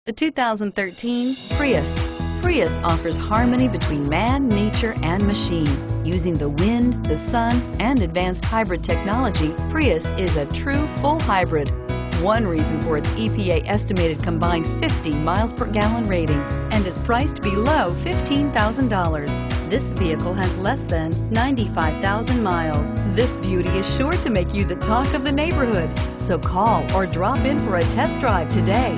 The 2013 Prius. Prius offers harmony between man, nature, and machine. Using the wind, the sun, and advanced hybrid technology, Prius is a true full hybrid. One reason for its EPA estimated combined 50 miles per gallon rating and is priced below $15,000. This vehicle has less than 95,000 miles. This beauty is sure to make you the talk of the neighborhood. So call or drop in for a test drive today.